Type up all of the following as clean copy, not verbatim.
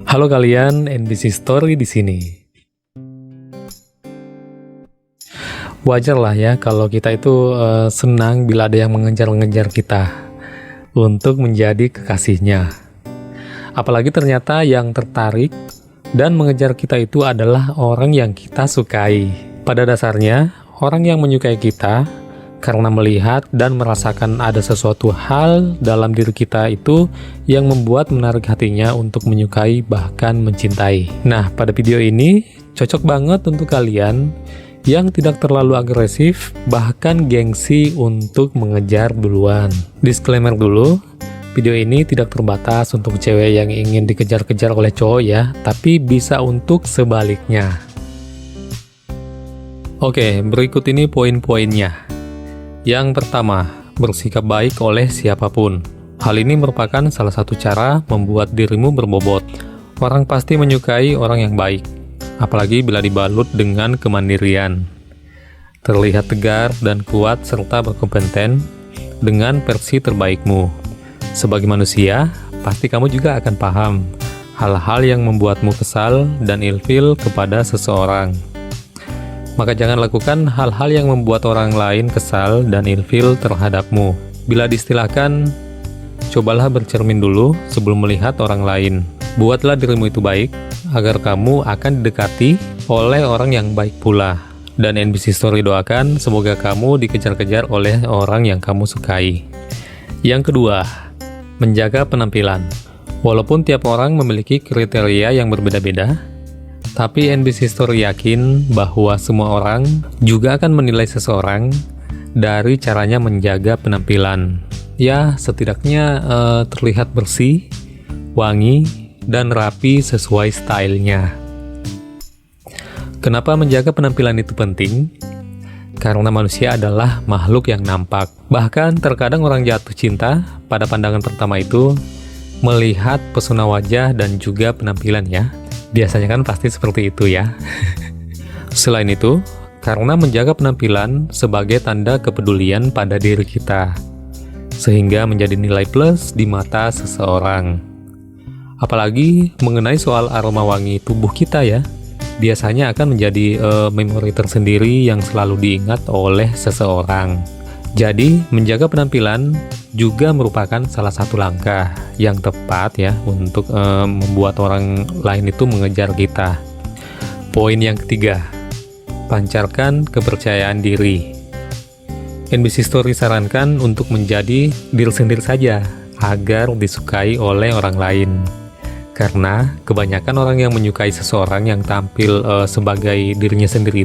Halo kalian, NBC Story di sini. Wajar lah ya kalau kita itu senang bila ada yang mengejar-ngejar kita untuk menjadi kekasihnya. Apalagi ternyata yang tertarik dan mengejar kita itu adalah orang yang kita sukai. Pada dasarnya, orang yang menyukai kita karena melihat dan merasakan ada sesuatu hal dalam diri kita itu yang membuat menarik hatinya untuk menyukai bahkan mencintai. Nah, pada video ini cocok banget untuk kalian yang tidak terlalu agresif bahkan gengsi untuk mengejar duluan. Disclaimer dulu, video ini tidak terbatas untuk cewek yang ingin dikejar-kejar oleh cowok ya, tapi bisa untuk sebaliknya. Oke, berikut ini poin-poinnya. Yang pertama, bersikap baik oleh siapapun. Hal ini merupakan salah satu cara membuat dirimu berbobot. Orang pasti menyukai orang yang baik, apalagi bila dibalut dengan kemandirian. Terlihat tegar dan kuat serta berkompeten dengan versi terbaikmu. Sebagai manusia, pasti kamu juga akan paham hal-hal yang membuatmu kesal dan ilfil kepada seseorang. Maka jangan lakukan hal-hal yang membuat orang lain kesal dan ilfil terhadapmu. Bila diistilahkan, cobalah bercermin dulu sebelum melihat orang lain. Buatlah dirimu itu baik, agar kamu akan didekati oleh orang yang baik pula. Dan NBC Story doakan semoga kamu dikejar-kejar oleh orang yang kamu sukai. Yang kedua, menjaga penampilan. Walaupun tiap orang memiliki kriteria yang berbeda-beda, tapi NBC Story yakin bahwa semua orang juga akan menilai seseorang dari caranya menjaga penampilan. Ya, setidaknya terlihat bersih, wangi, dan rapi sesuai stylenya. Kenapa menjaga penampilan itu penting? Karena manusia adalah makhluk yang nampak. Bahkan terkadang orang jatuh cinta pada pandangan pertama itu melihat pesona wajah dan juga penampilannya. Biasanya kan pasti seperti itu ya. Selain itu, karena menjaga penampilan sebagai tanda kepedulian pada diri kita, sehingga menjadi nilai plus di mata seseorang. Apalagi mengenai soal aroma wangi tubuh kita ya, biasanya akan menjadi memori tersendiri yang selalu diingat oleh seseorang. Jadi, menjaga penampilan juga merupakan salah satu langkah yang tepat ya untuk membuat orang lain itu mengejar kita. Poin yang ketiga, pancarkan kepercayaan diri. NBC Story sarankan untuk menjadi diri sendiri saja agar disukai oleh orang lain. Karena kebanyakan orang yang menyukai seseorang yang tampil sebagai dirinya sendiri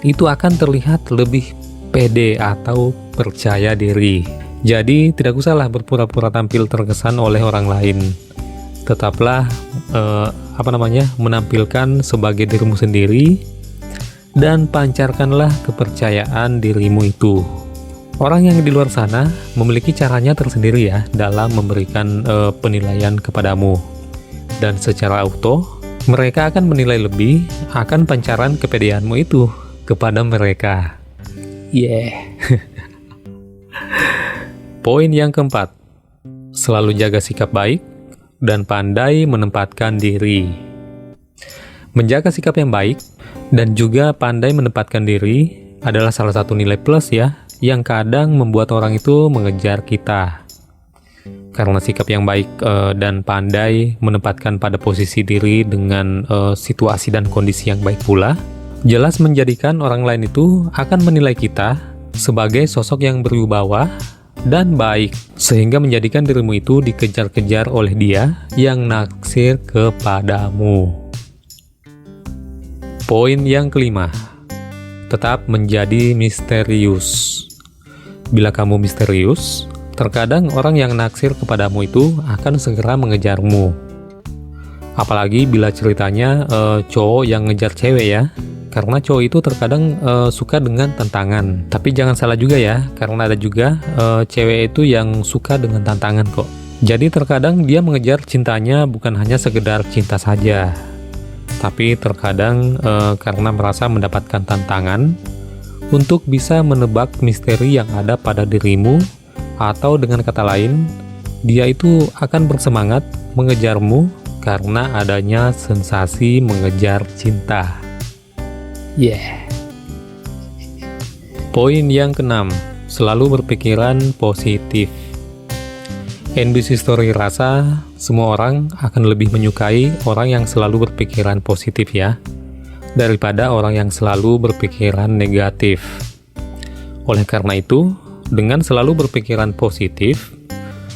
itu akan terlihat lebih pede atau percaya diri. Jadi tidak usahlah berpura-pura tampil terkesan oleh orang lain. Tetaplah menampilkan sebagai dirimu sendiri dan pancarkanlah kepercayaan dirimu itu. Orang yang di luar sana memiliki caranya tersendiri ya dalam memberikan penilaian kepadamu. Dan secara auto mereka akan menilai lebih akan pancaran kepedeanmu itu kepada mereka. Poin yang keempat, selalu jaga sikap baik dan pandai menempatkan diri. Menjaga sikap yang baik dan juga pandai menempatkan diri adalah salah satu nilai plus ya, yang kadang membuat orang itu mengejar kita. Karena sikap yang baik dan pandai menempatkan pada posisi diri dengan situasi dan kondisi yang baik pula, jelas menjadikan orang lain itu akan menilai kita sebagai sosok yang berwibawa dan baik, sehingga menjadikan dirimu itu dikejar-kejar oleh dia yang naksir kepadamu. Poin yang kelima, tetap menjadi misterius. Bila kamu misterius, terkadang orang yang naksir kepadamu itu akan segera mengejarmu. Apalagi bila ceritanya cowok yang ngejar cewek ya. Karena cowok itu terkadang suka dengan tantangan. Tapi jangan salah juga ya, karena ada juga cewek itu yang suka dengan tantangan kok. Jadi terkadang dia mengejar cintanya bukan hanya sekedar cinta saja, tapi terkadang karena merasa mendapatkan tantangan untuk bisa menebak misteri yang ada pada dirimu, atau dengan kata lain, dia itu akan bersemangat mengejarmu karena adanya sensasi mengejar cinta. Poin yang keenam, selalu berpikiran positif. NBC Story rasa semua orang akan lebih menyukai orang yang selalu berpikiran positif ya, daripada orang yang selalu berpikiran negatif. Oleh karena itu, dengan selalu berpikiran positif,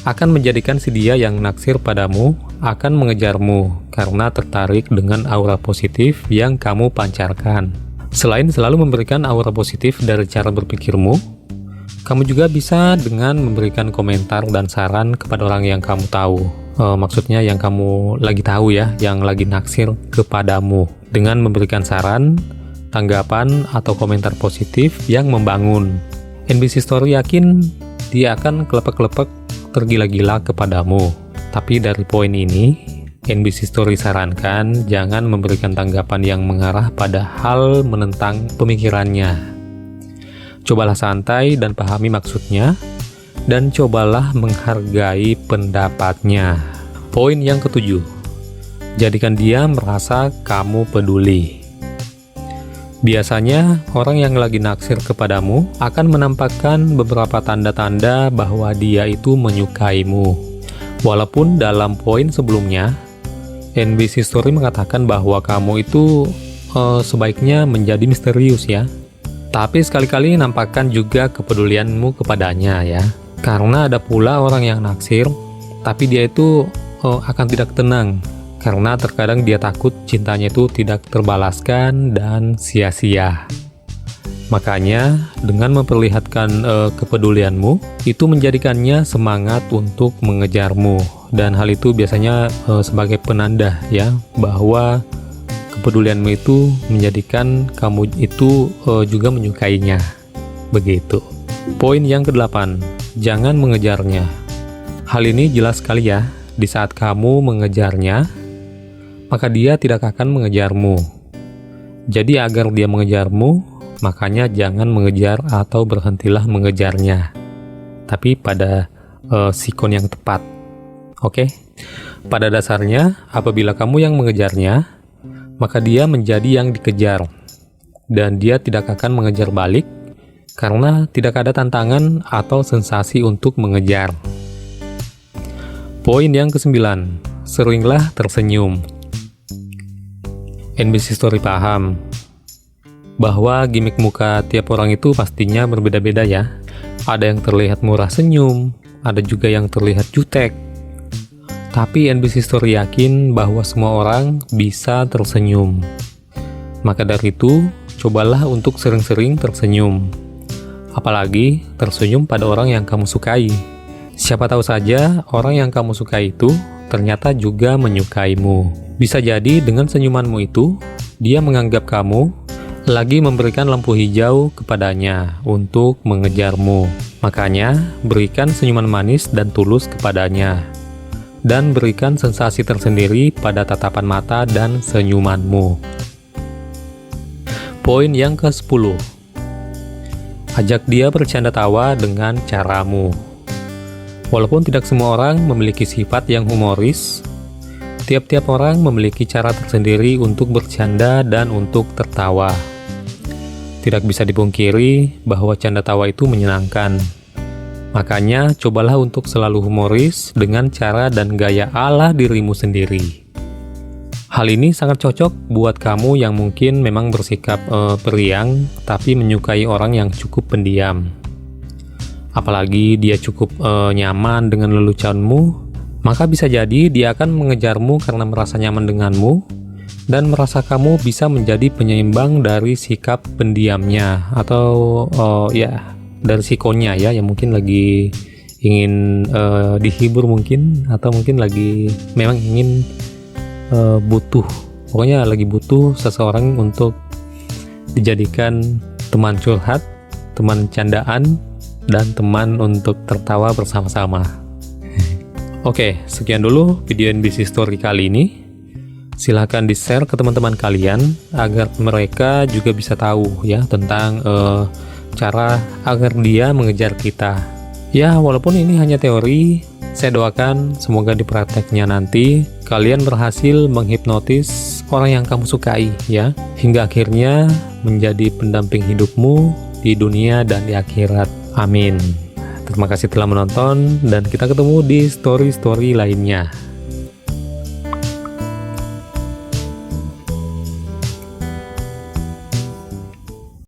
akan menjadikan si dia yang naksir padamu akan mengejarmu karena tertarik dengan aura positif yang kamu pancarkan. Selain selalu memberikan aura positif dari cara berpikirmu, kamu juga bisa dengan memberikan komentar dan saran kepada orang yang kamu tahu. Maksudnya yang kamu lagi tahu ya, yang lagi naksir kepadamu. Dengan memberikan saran, tanggapan, atau komentar positif yang membangun. NBC Story yakin dia akan kelepek-kelepek tergila-gila kepadamu. Tapi dari poin ini, NBC Story sarankan jangan memberikan tanggapan yang mengarah pada hal menentang pemikirannya. Cobalah santai dan pahami maksudnya, dan cobalah menghargai pendapatnya. Poin yang ketujuh, jadikan dia merasa kamu peduli. Biasanya, orang yang lagi naksir kepadamu akan menampakkan beberapa tanda-tanda bahwa dia itu menyukaimu. Walaupun dalam poin sebelumnya, NBC Story mengatakan bahwa kamu itu sebaiknya menjadi misterius ya. Tapi sekali-kali nampakkan juga kepedulianmu kepadanya ya. Karena ada pula orang yang naksir, tapi dia itu akan tidak tenang. Karena terkadang dia takut cintanya itu tidak terbalaskan dan sia-sia. Makanya dengan memperlihatkan kepedulianmu, itu menjadikannya semangat untuk mengejarmu. Dan hal itu biasanya sebagai penanda ya, bahwa kepedulianmu itu menjadikan kamu itu juga menyukainya. Begitu. Poin yang ke-8, jangan mengejarnya. Hal ini jelas sekali ya, di saat kamu mengejarnya, maka dia tidak akan mengejarmu. Jadi agar dia mengejarmu, makanya jangan mengejar atau berhentilah mengejarnya. Tapi pada sikon yang tepat. Oke? Pada dasarnya, apabila kamu yang mengejarnya, maka dia menjadi yang dikejar. Dan dia tidak akan mengejar balik, karena tidak ada tantangan atau sensasi untuk mengejar. Poin yang ke-9, seringlah tersenyum. NBC Story paham bahwa gimik muka tiap orang itu pastinya berbeda-beda ya. Ada yang terlihat murah senyum, ada juga yang terlihat jutek. Tapi NBC Story yakin bahwa semua orang bisa tersenyum. Maka dari itu, cobalah untuk sering-sering tersenyum. Apalagi tersenyum pada orang yang kamu sukai. Siapa tahu saja orang yang kamu sukai itu ternyata juga menyukaimu. Bisa jadi dengan senyumanmu itu, dia menganggap kamu lagi memberikan lampu hijau kepadanya untuk mengejarmu. Makanya, berikan senyuman manis dan tulus kepadanya. Dan berikan sensasi tersendiri pada tatapan mata dan senyumanmu. Poin yang ke-10, ajak dia bercanda tawa dengan caramu. Walaupun tidak semua orang memiliki sifat yang humoris, tiap-tiap orang memiliki cara tersendiri untuk bercanda dan untuk tertawa. Tidak bisa dipungkiri bahwa canda tawa itu menyenangkan. Makanya, cobalah untuk selalu humoris dengan cara dan gaya ala dirimu sendiri. Hal ini sangat cocok buat kamu yang mungkin memang bersikap periang, tapi menyukai orang yang cukup pendiam. Apalagi dia cukup nyaman dengan leluconmu, maka bisa jadi dia akan mengejarmu karena merasa nyaman denganmu, dan merasa kamu bisa menjadi penyeimbang dari sikap pendiamnya, atau dari sikonnya ya, yang mungkin lagi ingin dihibur mungkin, atau mungkin lagi memang ingin butuh, pokoknya lagi butuh seseorang untuk dijadikan teman curhat, teman candaan, dan teman untuk tertawa bersama-sama. Oke, sekian dulu video NBC Story kali ini. Silahkan di-share ke teman-teman kalian agar mereka juga bisa tahu ya tentang cara agar dia mengejar kita. Ya, walaupun ini hanya teori, saya doakan semoga di prakteknya nanti kalian berhasil menghipnotis orang yang kamu sukai ya, hingga akhirnya menjadi pendamping hidupmu di dunia dan di akhirat. Amin. Terima kasih telah menonton dan kita ketemu di story-story lainnya.